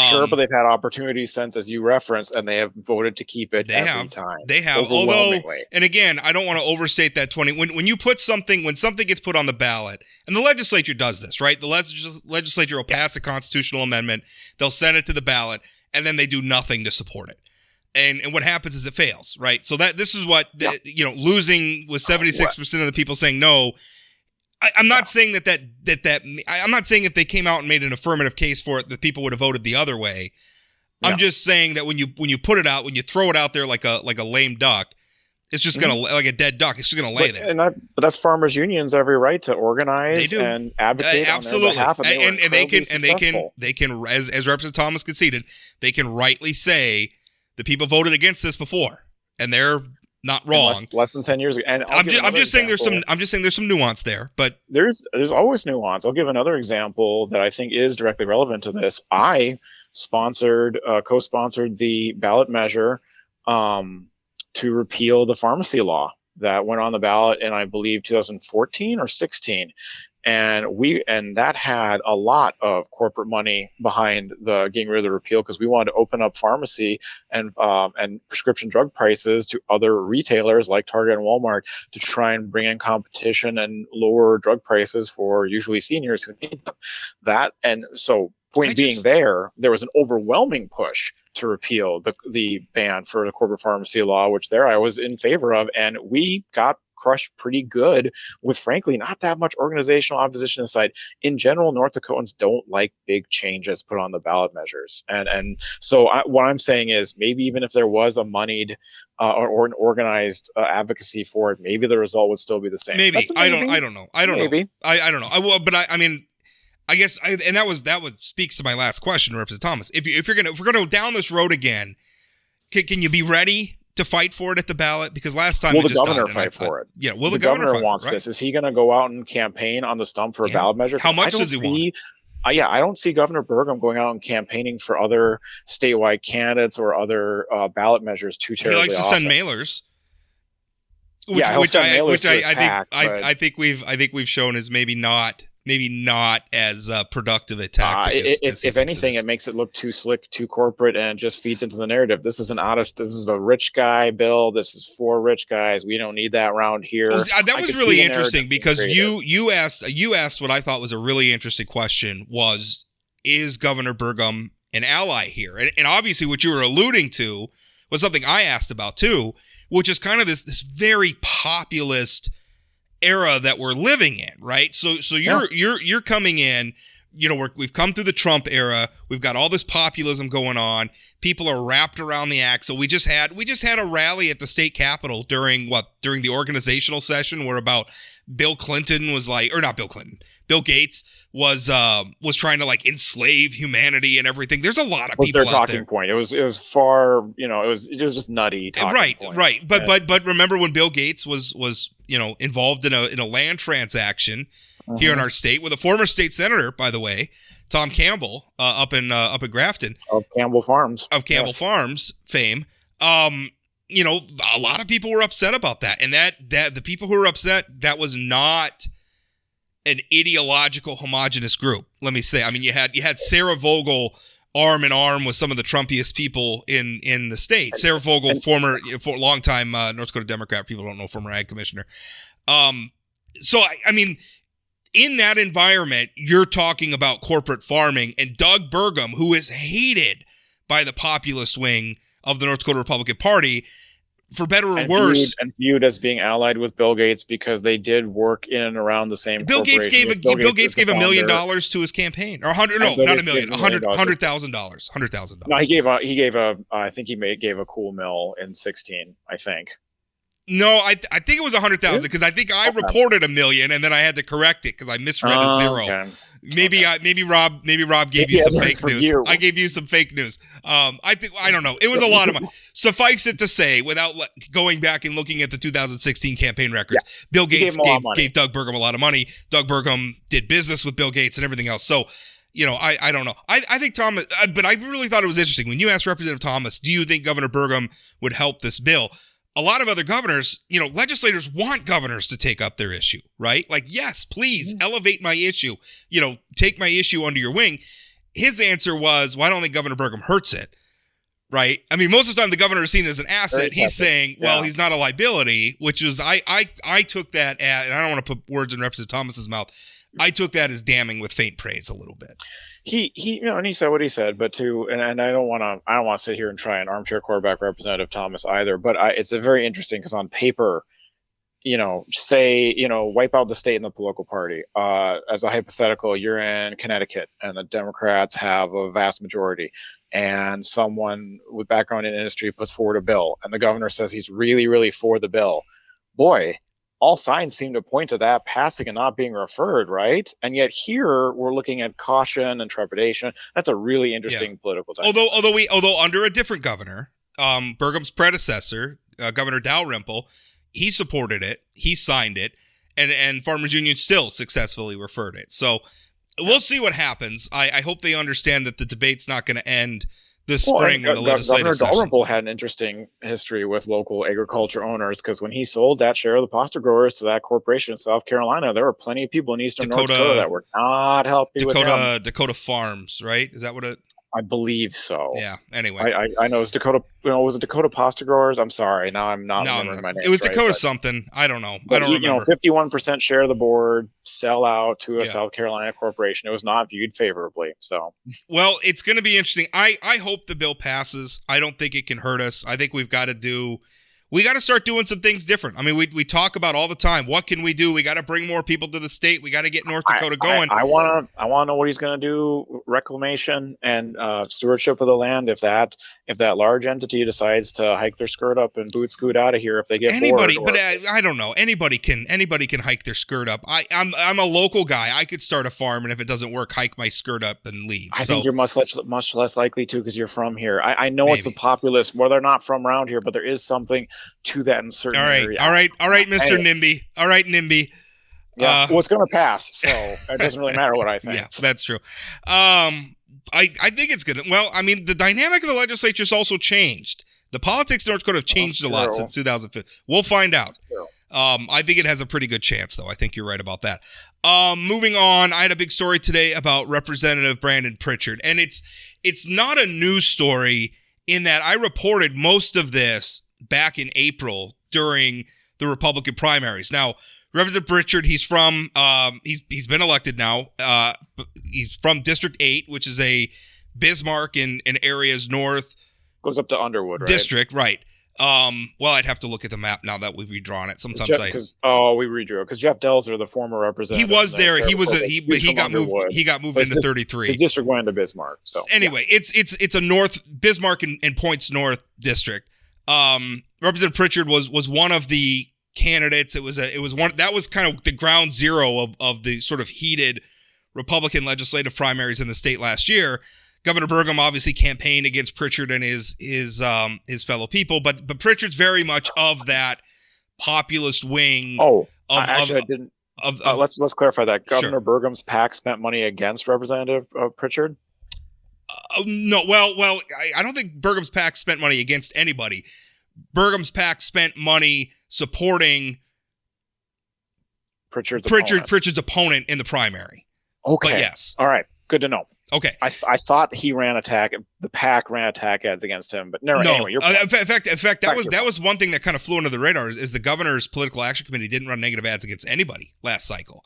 Sure, but they've had opportunities since, as you referenced, and they have voted to keep it every time. They have. Although, and again, I don't want to overstate that 20. When you put something, when something gets put on the ballot, and the legislature does this, right? The legislature will pass a constitutional amendment, they'll send it to the ballot, and then they do nothing to support it. And what happens is it fails, right? So this is what losing with 76% of the people saying no. I'm not saying that I'm not saying if they came out and made an affirmative case for it that people would have voted the other way. I'm just saying that when you put it out, when you throw it out there like a lame duck, it's just gonna like a dead duck. It's just gonna lay there. But that's farmers' unions' every right to organize and advocate on their behalf. And they can as Representative Thomas conceded, they can rightly say the people voted against this before, and they're not wrong. Less than 10 years ago. And I'm just saying there's some nuance there, but there's always nuance. I'll give another example that I think is directly relevant to this. I co-sponsored the ballot measure to repeal the pharmacy law that went on the ballot in, I believe, 2014 or 16. And that had a lot of corporate money behind the getting rid of the repeal, because we wanted to open up pharmacy and prescription drug prices to other retailers like Target and Walmart to try and bring in competition and lower drug prices for usually seniors who need them. There was an overwhelming push to repeal the ban for the corporate pharmacy law, which I was in favor of, and we got crushed pretty good with, frankly, not that much organizational opposition aside. In general, North Dakotans don't like big changes put on the ballot measures. And so what I'm saying is maybe even if there was a moneyed or an organized advocacy for it, maybe the result would still be the same. Maybe. I don't know. I don't know. I guess that speaks to my last question, Representative Thomas. If we're gonna go down this road again, can you be ready to fight for it at the ballot? Because last time will the governor fight for it? Yeah, will the governor wants this? Is he going to go out and campaign on the stump for a ballot measure? How much does he want? I don't see Governor Burgum going out and campaigning for other statewide candidates or other ballot measures too terribly often. He likes to send mailers. which he'll send mailers to his I PAC, think we've shown is maybe not as productive a tactic. If anything, it makes it look too slick, too corporate, and just feeds into the narrative. This is this is a rich guy bill. This is for rich guys. We don't need that around here. That was really interesting because you asked what I thought was a really interesting question was, is Governor Burgum an ally here? And obviously what you were alluding to was something I asked about too, which is kind of this very populist era that we're living in, right? So you're coming in, we've come through the Trump era. We've got all this populism going on. People are wrapped around the axle. We just had a rally at the state capitol during the organizational session where Bill Clinton was like, or not Bill Clinton, Bill Gates was trying to like enslave humanity and everything. There's a lot of people their out talking there. point. It was far, it was just nutty talking point. Right. But remember when Bill Gates was involved in a land transaction here in our state with a former state senator, by the way, Tom Campbell, up in Grafton, of Campbell Farms Farms fame. A lot of people were upset about that, and that the people who were upset, that was not an ideological homogenous group. Let me say, I mean, you had Sarah Vogel arm in arm with some of the Trumpiest people in the state. Sarah Vogel, former longtime North Dakota Democrat. People don't know, former ag commissioner. So I mean, in that environment, you're talking about corporate farming, and Doug Burgum, who is hated by the populist wing of the North Dakota Republican Party, for better or worse, viewed as being allied with Bill Gates because they did work in and around the same. Bill Gates gave $1 million to his campaign, or not $1 million, $100,000. No, he gave I think he gave a cool mill in 2016, I think. No, I think it was 100,000 because I think I reported $1 million and then I had to correct it because I misread a zero. Okay. Maybe Rob gave you some fake news. I gave you some fake news. I don't know. It was a lot of money. Suffice it to say, without going back and looking at the 2016 campaigin records, Bill Gates gave Doug Burgum a lot of money. Doug Burgum did business with Bill Gates and everything else. So, I don't know. I think Thomas, but I really thought it was interesting when you asked Representative Thomas, do you think Governor Burgum would help this bill? A lot of other governors, legislators want governors to take up their issue, right? Like, yes, please elevate my issue, take my issue under your wing. His answer was, well, I don't think Governor Burgum hurts it, right? I mean, most of the time the governor is seen as an asset. He's saying, well, he's not a liability, which is, I took that as, and I don't want to put words in Representative Thomas's mouth, I took that as damning with faint praise a little bit. He and he said what he said, but and I don't want to sit here and try and armchair quarterback Representative Thomas either. But it's a very interesting because on paper, wipe out the state and the political party. As a hypothetical, you're in Connecticut and the Democrats have a vast majority, and someone with background in industry puts forward a bill, and the governor says he's really, really for the bill. Boy, all signs seem to point to that passing and not being referred, right? And yet here we're looking at caution and trepidation. That's a really interesting political dynamic. Although under a different governor, Burgum's predecessor, Governor Dalrymple, he supported it, he signed it, and Farmers Union still successfully referred it. So we'll see what happens. I hope they understand that the debate's not going to end this spring when the legislative Governor session. Dalrymple had an interesting history with local agriculture owners because when he sold that share of the pasta growers to that corporation in South Carolina, there were plenty of people in eastern North Dakota that were not happy with him. Dakota Farms, right? Is that what it? I believe so. Yeah. Anyway, I know it's Dakota. Was it Dakota Pasta Growers? I'm sorry. Now I'm not remembering my name. It was Dakota something. I don't know. I don't remember. 51% share of the board, sell out to a South Carolina corporation. It was not viewed favorably. So, well, it's going to be interesting. I hope the bill passes. I don't think it can hurt us. I think we've got to start doing some things different. I mean, we talk about all the time. What can we do? We got to bring more people to the state. We got to get North Dakota going. I want to know what he's going to do. Reclamation and stewardship of the land. If that large entity decides to hike their skirt up and scoot out of here, if they get bored, but I don't know. Anybody can hike their skirt up. I'm a local guy. I could start a farm, and if it doesn't work, hike my skirt up and leave. I think you're much less likely to because you're from here. I know it's the populace. Well, they're not from around here, but there is something to that in certain areas. All right, Mr. NIMBY. All right, NIMBY. Yeah, it's going to pass, so it doesn't really matter what I think. Yeah, that's true. I think it's good. Well, I mean, the dynamic of the legislature's also changed. The politics of North Dakota have changed a lot since 2005. We'll find out. I think it has a pretty good chance, though. I think you're right about that. Moving on, I had a big story today about Representative Brandon Pritchard, and it's not a news story in that I reported most of this back in April during the Republican primaries. Now, Representative Pritchard, he's from he's been elected now. He's from District 8, which is a Bismarck in areas north. Goes up to Underwood, right? District, right. Well, I'd have to look at the map now that we've redrawn it. Sometimes we redrew it because Jeff Delzer, the former representative, he was there. He got moved. He got moved into 33. His district went into Bismarck. So anyway, it's a North Bismarck and Points North district. Representative Pritchard was one of the candidates. It was one that was kind of the ground zero of the sort of heated Republican legislative primaries in the state last year. Governor Burgum obviously campaigned against Pritchard and his fellow people, but Pritchard's very much of that populist wing. I didn't. Let's clarify that. Governor Burgum's PAC spent money against Representative Pritchard. No, well, I don't think Burgum's PAC spent money against anybody. Burgum's PAC spent money supporting Pritchard's opponent in the primary. Okay. But yes. All right. Good to know. Okay. I thought the PAC ran attack ads against him, but no. Anyway, in fact, that was one thing that kind of flew under the radar is the governor's political action committee didn't run negative ads against anybody last cycle.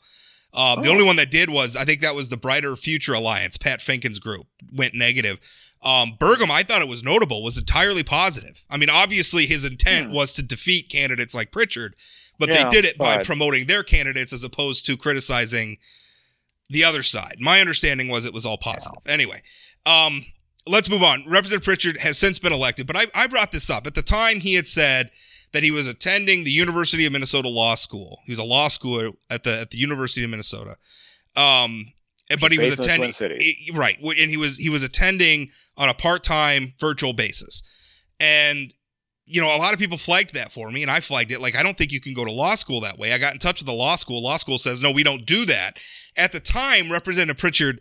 The only one that did was, I think that was the Brighter Future Alliance, Pat Finken's group, went negative. Burgum, I thought it was notable, was entirely positive. I mean, obviously his intent was to defeat candidates like Pritchard, but they did it by promoting their candidates as opposed to criticizing the other side. My understanding was it was all positive. Yeah. Anyway, let's move on. Representative Pritchard has since been elected, but I brought this up. At the time, he had said that he was attending the University of Minnesota Law School. He was a law school at the University of Minnesota. But he was attending, right? And he was attending on a part-time virtual basis. And a lot of people flagged that for me, and I flagged it. Like, I don't think you can go to law school that way. I got in touch with the law school. Law school says, no, we don't do that. At the time, Representative Pritchard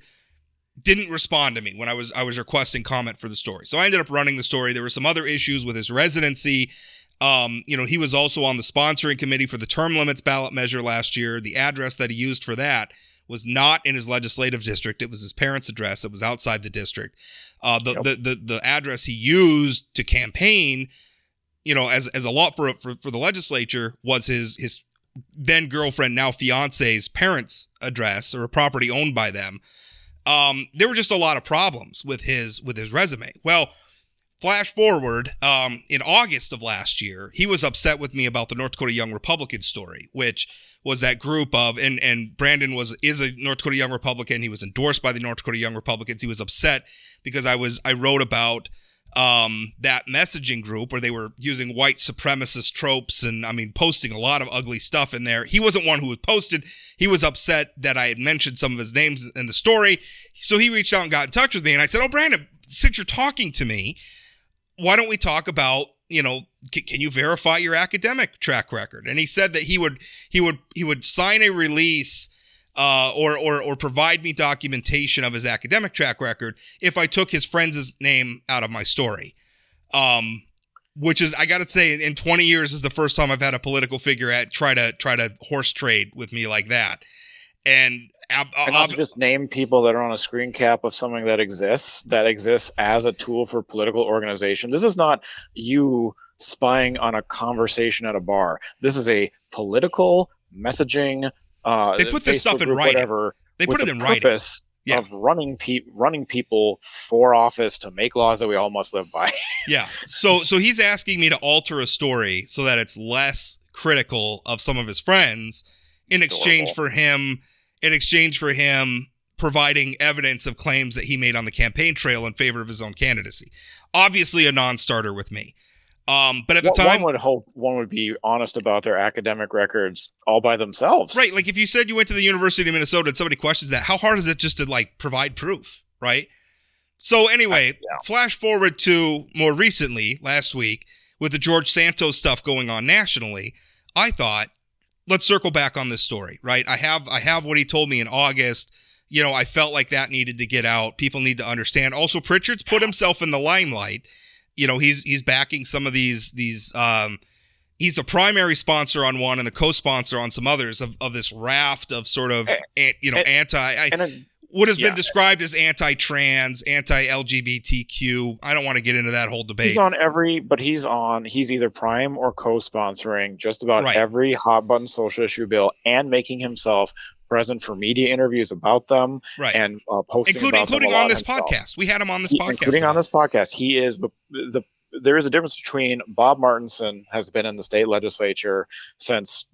didn't respond to me when I was requesting comment for the story. So I ended up running the story. There were some other issues with his residency. He was also on the sponsoring committee for the term limits ballot measure last year. The address that he used for that was not in his legislative district. It was his parents' address. It was outside the district. The address he used to campaign, as a lot for the legislature, was his then girlfriend, now fiance's parents' address, or a property owned by them. There were just a lot of problems with his resume. Well, flash forward, in August of last year, he was upset with me about the North Dakota Young Republican story, which was that group of, and Brandon is a North Dakota Young Republican. He was endorsed by the North Dakota Young Republicans. He was upset because I wrote about that messaging group where they were using white supremacist tropes and, posting a lot of ugly stuff in there. He wasn't one who was posted. He was upset that I had mentioned some of his names in the story. So he reached out and got in touch with me, and I said, Brandon, since you're talking to me, why don't we talk about, can you verify your academic track record? And he said that he would sign a release or provide me documentation of his academic track record if I took his friend's name out of my story. Which is, I got to say, in 20 years is the first time I've had a political figure try to horse trade with me like that. And not to just name people that are on a screen cap of something that exists as a tool for political organization. This is not you spying on a conversation at a bar. This is a political messaging. They put this stuff in writing. Whatever, they put it in writing. Purpose of running people for office to make laws that we all must live by. Yeah. So he's asking me to alter a story so that it's less critical of some of his friends in exchange for him providing evidence of claims that he made on the campaign trail in favor of his own candidacy. Obviously a non-starter with me. But at the time, one would hope one would be honest about their academic records all by themselves. Right. Like if you said you went to the University of Minnesota and somebody questions that, how hard is it just to provide proof? Right. So anyway, Flash forward to more recently last week with the George Santos stuff going on nationally. I thought, let's circle back on this story. Right. I have what he told me in August. I felt like that needed to get out. People need to understand. Also, Pritchard's put himself in the limelight. He's backing some of these he's the primary sponsor on one and the co-sponsor on some others of this raft of sort of what has been described as anti-trans, anti-LGBTQ. I don't want to get into that whole debate. He's either prime or co-sponsoring just about every hot button social issue bill and making himself present for media interviews about them and posting including on this podcast. We had him on this podcast. Including on this podcast. He is there is a difference between Bob Martinson has been in the state legislature since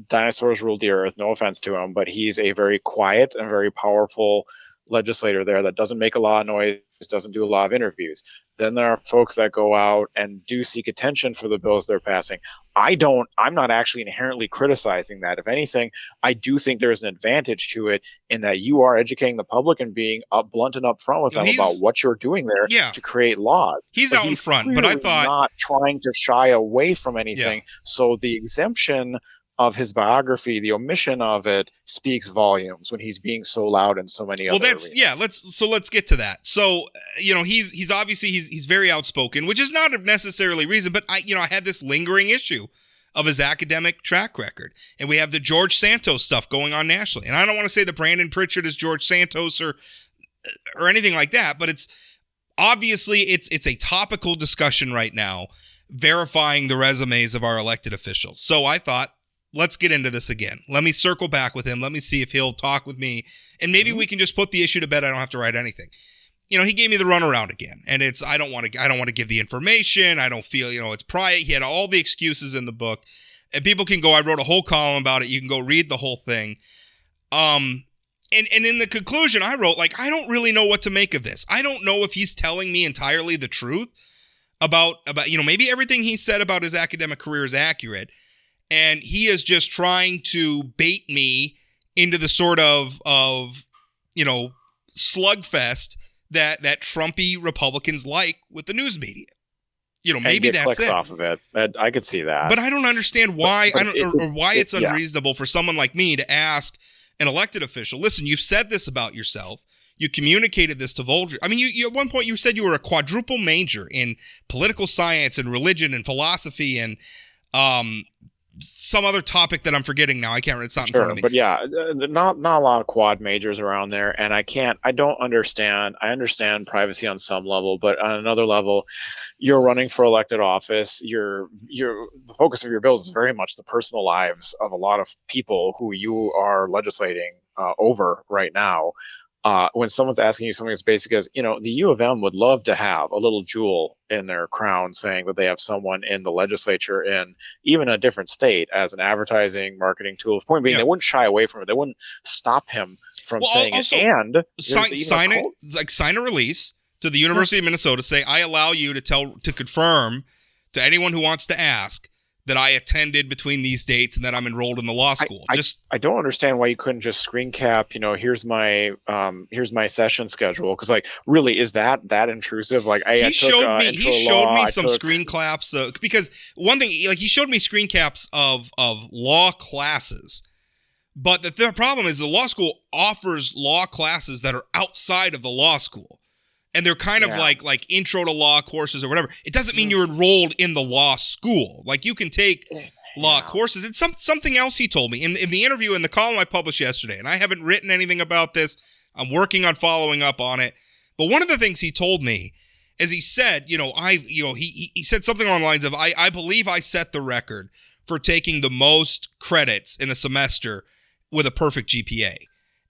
dinosaurs ruled the earth. No offense to him, but he's a very quiet and very powerful legislator there that doesn't make a lot of noise, doesn't do a lot of interviews. Then there are folks that go out and do seek attention for the bills they're passing. I'm not actually inherently criticizing that. If anything, I do think there's an advantage to it in that you are educating the public and being blunt and upfront with them about what you're doing there to create laws. He's out in front, but I thought not trying to shy away from anything. Yeah. So the exemption of his biography, the omission of it speaks volumes when he's being so loud in so many other arenas. Let's get to that. So, he's obviously he's very outspoken, which is not necessarily reason, but I had this lingering issue of his academic track record. And we have the George Santos stuff going on nationally. And I don't want to say that Brandon Pritchard is George Santos or anything like that, but it's obviously it's a topical discussion right now, verifying the resumes of our elected officials. So I thought, let's get into this again. Let me circle back with him. Let me see if he'll talk with me. And maybe we can just put the issue to bed. I don't have to write anything. He gave me the runaround again. And I don't want to give the information. I don't feel, it's private. He had all the excuses in the book. And people can go, I wrote a whole column about it. You can go read the whole thing. And in the conclusion, I wrote, I don't really know what to make of this. I don't know if he's telling me entirely the truth about maybe everything he said about his academic career is accurate. And he is just trying to bait me into the sort of slugfest that Trumpy Republicans like with the news media. Maybe that's clicks it. Off of it. I could see that. But I don't understand why. Why it's unreasonable for someone like me to ask an elected official, listen, you've said this about yourself. You communicated this to Volger. I mean, you at one point you said you were a quadruple major in political science and religion and philosophy and some other topic that I'm forgetting now. I can't remember. It's not in front of me. But not a lot of quad majors around there. And I don't understand. I understand privacy on some level, but on another level, you're running for elected office. The focus of your bills is very much the personal lives of a lot of people who you are legislating over right now. When someone's asking you something as basic as, the U of M would love to have a little jewel in their crown saying that they have someone in the legislature in even a different state as an advertising marketing tool. The point being, they wouldn't shy away from it. They wouldn't stop him from saying also, it. And sign a release to the University of Minnesota. Say, I allow you to confirm to anyone who wants to ask that I attended between these dates and that I'm enrolled in the law school. I don't understand why you couldn't just screen cap, here's my session schedule. Cause really, is that intrusive? He showed me some screen caps because one thing, he showed me screen caps of law classes, but the problem is the law school offers law classes that are outside of the law school. And they're kind of like intro to law courses or whatever. It doesn't mean you're enrolled in the law school. You can take law courses. It's something else he told me in the interview in the column I published yesterday. And I haven't written anything about this. I'm working on following up on it. But one of the things he told me is he said, he said something along the lines of, I believe I set the record for taking the most credits in a semester with a perfect GPA.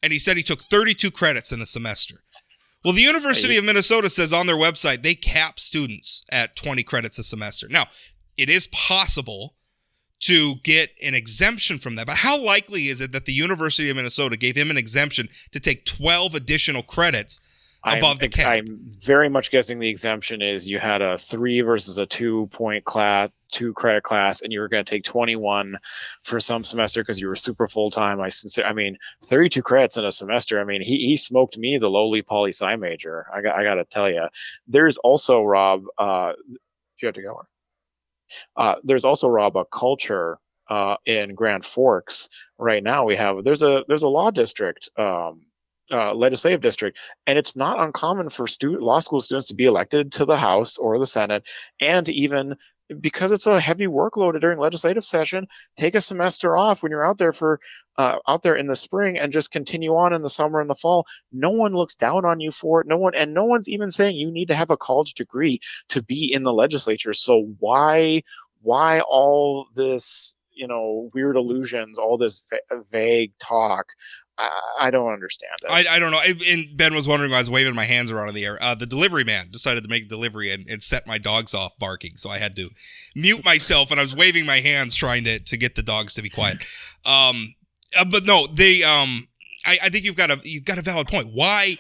And he said he took 32 credits in a semester. Well, the University of Minnesota says on their website they cap students at 20 credits a semester. Now, it is possible to get an exemption from that, but how likely is it that the University of Minnesota gave him an exemption to take 12 additional credits above the cap? I'm very much guessing the exemption is you had a 3 versus a 2-point class, 2 credit class, and you were going to take 21 for some semester because you were super full-time. 32 credits in a semester. He smoked me, the lowly poli-sci major. I got to tell you. There's also, Rob, you have to go on. There's also, Rob, a culture in Grand Forks right now. There's a law district, legislative district, and it's not uncommon for law school students to be elected to the House or the Senate, and to even because it's a heavy workload during legislative session, take a semester off when you're out there out there in the spring and just continue on in the summer and the fall. No one looks down on you for it. No one's even saying you need to have a college degree to be in the legislature. So why all this, weird illusions, all this vague talk? I don't understand it. I don't know. And Ben was wondering why I was waving my hands around in the air. The delivery man decided to make a delivery and set my dogs off barking, so I had to mute myself, and I was waving my hands trying to get the dogs to be quiet. But no, they. I think you've got a valid point. Why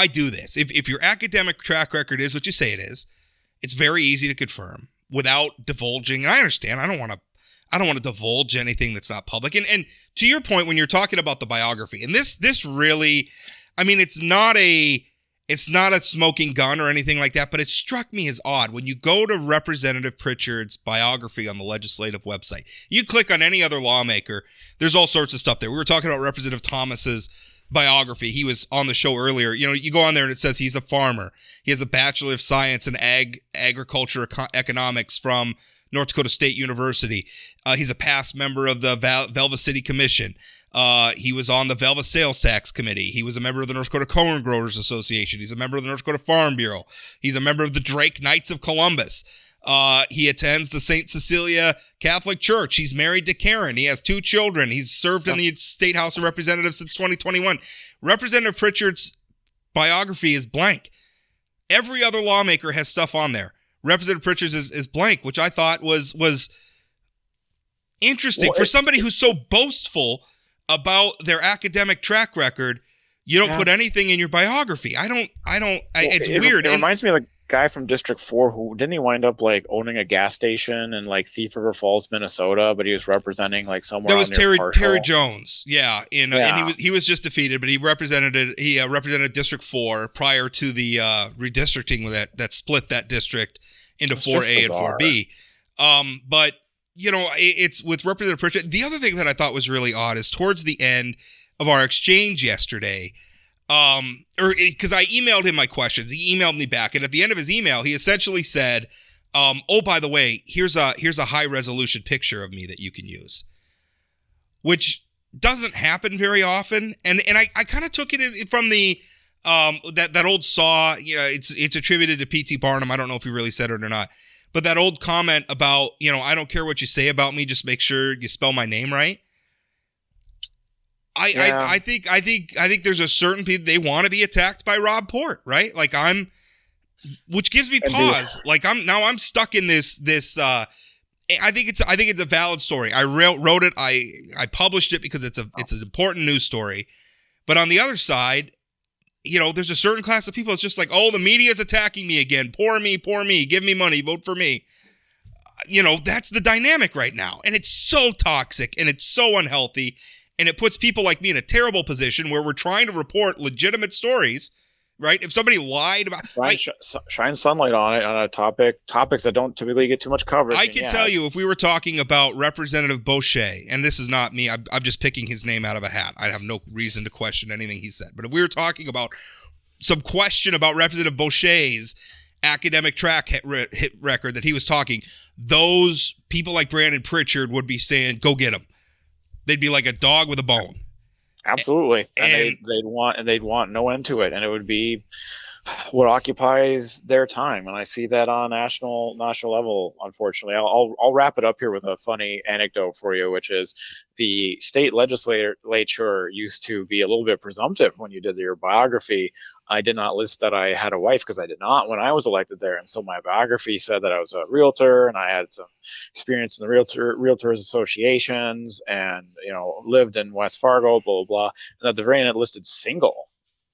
do this? If your academic track record is what you say it is, it's very easy to confirm without divulging. And I understand. I don't want to divulge anything that's not public. And to your point, when you're talking about the biography, and this really, I mean, it's not a smoking gun or anything like that, but it struck me as odd. When you go to Representative Pritchard's biography on the legislative website, you click on any other lawmaker, there's all sorts of stuff there. We were talking about Representative Thomas's biography. He was on the show earlier. You go on there and it says he's a farmer. He has a Bachelor of Science in Agriculture Economics from North Dakota State University. He's a past member of the Velva City Commission. He was on the Velva Sales Tax Committee. He was a member of the North Dakota Corn Growers Association. He's a member of the North Dakota Farm Bureau. He's a member of the Drake Knights of Columbus. He attends the St. Cecilia Catholic Church. He's married to Karen. He has 2 children. He's served in the State House of Representatives since 2021. Representative Pritchard's biography is blank. Every other lawmaker has stuff on there. Representative Pritchard's is blank, which I thought was interesting. For somebody who's so boastful about their academic track record, you don't put anything in your biography. It's weird. It reminds me of the guy from District 4 who didn't he wind up like owning a gas station in like Thief River Falls, Minnesota, but he was representing like somewhere. That was Terry Jones. Yeah. And he was just defeated, but he represented District 4 prior to the redistricting that split that district into 4A and 4B. But it's with Representative Pritchard. The other thing that I thought was really odd is towards the end of our exchange yesterday, because I emailed him my questions. He emailed me back, and at the end of his email, he essentially said, "Oh, by the way, here's a high resolution picture of me that you can use," which doesn't happen very often. And I kind of took it from the that old saw. It's attributed to P.T. Barnum. I don't know if he really said it or not. But that old comment about, I don't care what you say about me, just make sure you spell my name right. I think there's a certain people, they want to be attacked by Rob Port, right? Which gives me pause. I'm stuck in this I think it's a valid story. I wrote it. I published it because it's an important news story. But on the other side, there's a certain class of people. It's just like, oh, the media's attacking me again. Poor me. Give me money. Vote for me. That's the dynamic right now. And it's so toxic and it's so unhealthy. And it puts people like me in a terrible position where we're trying to report legitimate stories, right? If somebody lied about... Shine sunlight on it, on topics that don't typically get too much coverage. I can tell you, if we were talking about Representative Boucher, and this is not me, I'm just picking his name out of a hat. I have no reason to question anything he said. But if we were talking about some question about Representative Boucher's academic track hit record that he was talking, those people like Brandon Pritchard would be saying, go get him. They'd be like a dog with a bone. Absolutely. And they'd want no end to it. And it would be what occupies their time. And I see that on national level, unfortunately. I'll wrap it up here with a funny anecdote for you, which is the state legislature used to be a little bit presumptive when you did your biography. I did not list that I had a wife because I did not when I was elected there. And so my biography said that I was a realtor and I had some experience in the realtors associations and, lived in West Fargo, blah, blah, blah. And at the very end, it listed single.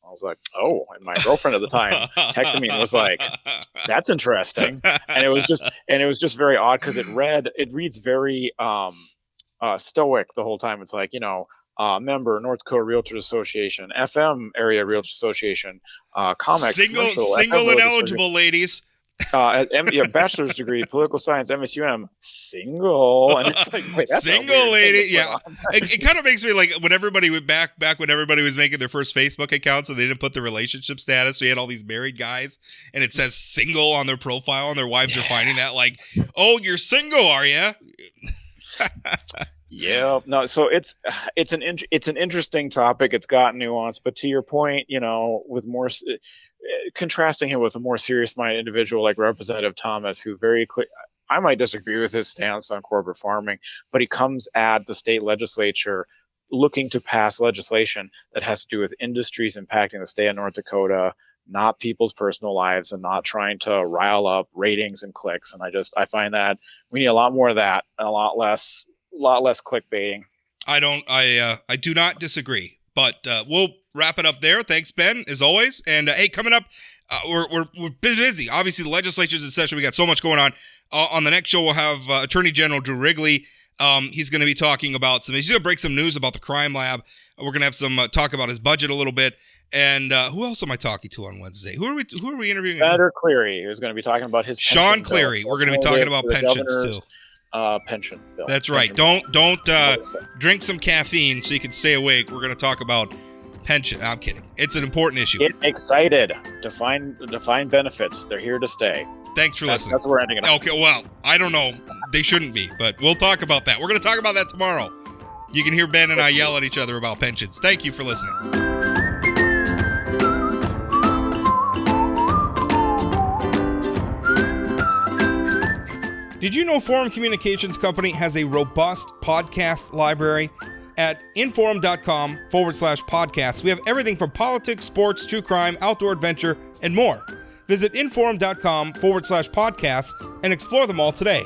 I was like, oh, and my girlfriend at the time texted me and was like, that's interesting. And it was just very odd because it reads very stoic the whole time. It's like, member, North Dakota Realtors Association, FM Area Realtors Association, COMEX. Single and eligible, ladies. Bachelor's degree, political science, MSUM, single, and it's like, wait, that's single lady. Yeah, it kind of makes me like when everybody went back when everybody was making their first Facebook accounts and they didn't put the relationship status, so you had all these married guys, and it says single on their profile, and their wives are finding that like, oh, you're single, are you? Yeah, no. So it's an interesting topic. It's got nuance, but to your point, with more. Contrasting him with a more serious-minded individual like Representative Thomas, who very clear, I might disagree with his stance on corporate farming, but he comes at the state legislature looking to pass legislation that has to do with industries impacting the state of North Dakota, not people's personal lives, and not trying to rile up ratings and clicks. And I find that we need a lot more of that and a lot less clickbaiting. I do not disagree. But we'll wrap it up there. Thanks, Ben, as always. And hey, coming up, we're busy. Obviously, the legislature's in session. We got so much going on. On the next show, we'll have Attorney General Drew Wrigley. He's going to be talking about he's going to break some news about the crime lab. We're going to have some talk about his budget a little bit. And who else am I talking to on Wednesday? Who are we interviewing? Senator Cleary, who's going to be talking about his Sean Cleary. We're going to be talking about pensions too. Pension bill. That's right. Don't drink some caffeine so you can stay awake. We're going to talk about pension. I'm kidding. It's an important issue. Get excited. Define benefits. They're here to stay. Thanks for listening. That's what we're ending it. Okay, well, I don't know. They shouldn't be, but we'll talk about that. We're going to talk about that tomorrow. You can hear Ben and I yell at each other about pensions. Thank you for listening. Did you know Forum Communications Company has a robust podcast library? At inforum.com/podcasts, we have everything from politics, sports, true crime, outdoor adventure, and more. Visit inforum.com/podcasts and explore them all today.